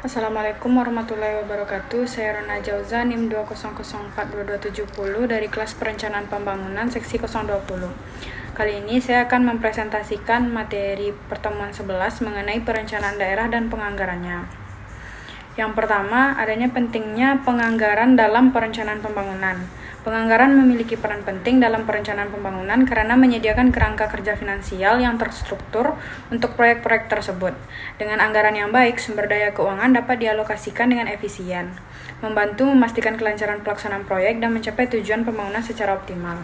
Assalamualaikum warahmatullahi wabarakatuh. Saya Rona Jauza, NIM 2004227 dari kelas Perencanaan Pembangunan Seksi 020. Kali ini saya akan mempresentasikan materi pertemuan 11 mengenai perencanaan daerah dan penganggarannya. Yang pertama, adanya pentingnya penganggaran dalam perencanaan pembangunan. Penganggaran memiliki peran penting dalam perencanaan pembangunan karena menyediakan kerangka kerja finansial yang terstruktur untuk proyek-proyek tersebut. Dengan anggaran yang baik, sumber daya keuangan dapat dialokasikan dengan efisien, membantu memastikan kelancaran pelaksanaan proyek dan mencapai tujuan pembangunan secara optimal.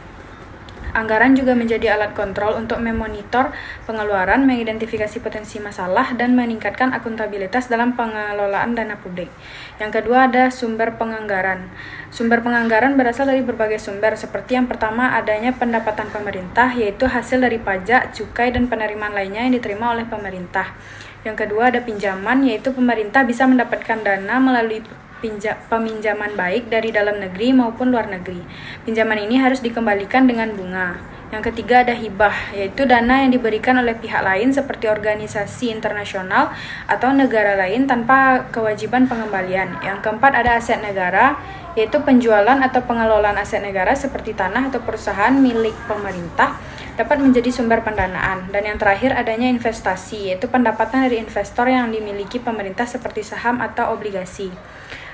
Anggaran juga menjadi alat kontrol untuk memonitor pengeluaran, mengidentifikasi potensi masalah, dan meningkatkan akuntabilitas dalam pengelolaan dana publik. Yang kedua ada sumber penganggaran. Sumber penganggaran berasal dari berbagai sumber, seperti yang pertama adanya pendapatan pemerintah, yaitu hasil dari pajak, cukai, dan penerimaan lainnya yang diterima oleh pemerintah. Yang kedua ada pinjaman, yaitu pemerintah bisa mendapatkan dana melalui peminjaman baik dari dalam negeri maupun luar negeri. Pinjaman ini harus dikembalikan dengan bunga. Yang ketiga ada hibah, yaitu dana yang diberikan oleh pihak lain seperti organisasi internasional atau negara lain tanpa kewajiban pengembalian. Yang keempat ada aset negara, yaitu penjualan atau pengelolaan aset negara seperti tanah atau perusahaan milik pemerintah dapat menjadi sumber pendanaan. Dan yang terakhir adanya investasi, yaitu pendapatan dari investor yang dimiliki pemerintah seperti saham atau obligasi.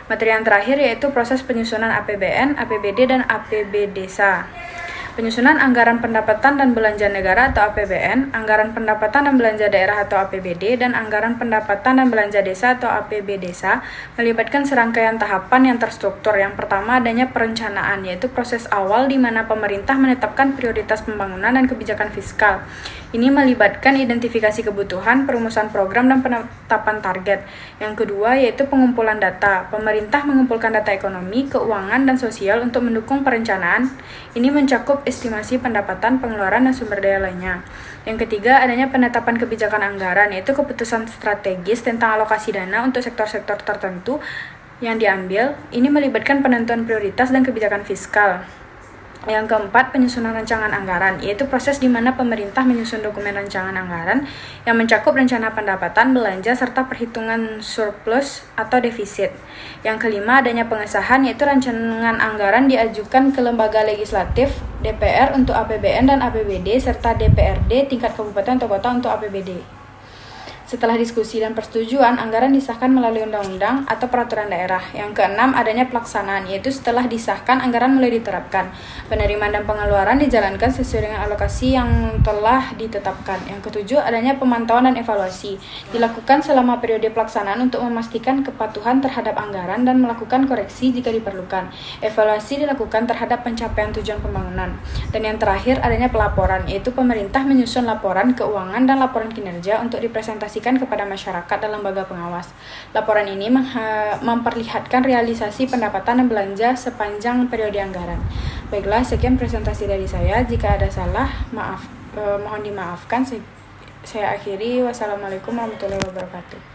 Materi yang terakhir yaitu proses penyusunan APBN, APBD, dan APB Desa. Penyusunan anggaran pendapatan dan belanja negara atau APBN, anggaran pendapatan dan belanja daerah atau APBD, dan anggaran pendapatan dan belanja desa atau APB Desa melibatkan serangkaian tahapan yang terstruktur. Yang pertama adanya perencanaan, yaitu proses awal di mana pemerintah menetapkan prioritas pembangunan dan kebijakan fiskal. Ini melibatkan identifikasi kebutuhan, perumusan program, dan penetapan target. Yang kedua yaitu pengumpulan data. Pemerintah mengumpulkan data ekonomi, keuangan, dan sosial untuk mendukung perencanaan. Ini mencakup estimasi pendapatan, pengeluaran, dan sumber daya lainnya. Yang ketiga adanya penetapan kebijakan anggaran, yaitu keputusan strategis tentang alokasi dana untuk sektor-sektor tertentu yang diambil. Ini melibatkan penentuan prioritas dan kebijakan fiskal. Yang keempat, penyusunan rancangan anggaran, yaitu proses di mana pemerintah menyusun dokumen rancangan anggaran yang mencakup rencana pendapatan, belanja, serta perhitungan surplus atau defisit. Yang kelima, adanya pengesahan, yaitu rancangan anggaran diajukan ke lembaga legislatif, DPR untuk APBN dan APBD, serta DPRD tingkat kabupaten atau kota untuk APBD. Setelah diskusi dan persetujuan, anggaran disahkan melalui undang-undang atau peraturan daerah. Yang keenam, adanya pelaksanaan, yaitu setelah disahkan, anggaran mulai diterapkan. Penerimaan dan pengeluaran dijalankan sesuai dengan alokasi yang telah ditetapkan. Yang ketujuh, adanya pemantauan dan evaluasi. Dilakukan selama periode pelaksanaan untuk memastikan kepatuhan terhadap anggaran dan melakukan koreksi jika diperlukan. Evaluasi dilakukan terhadap pencapaian tujuan pembangunan. Dan yang terakhir, adanya pelaporan, yaitu pemerintah menyusun laporan keuangan dan laporan kinerja untuk dipresentasikan kepada masyarakat dan lembaga pengawas. Laporan ini memperlihatkan realisasi pendapatan dan belanja sepanjang periode anggaran. Baiklah, sekian presentasi dari saya. Jika ada salah, mohon dimaafkan. Saya akhiri. Wassalamualaikum warahmatullahi wabarakatuh.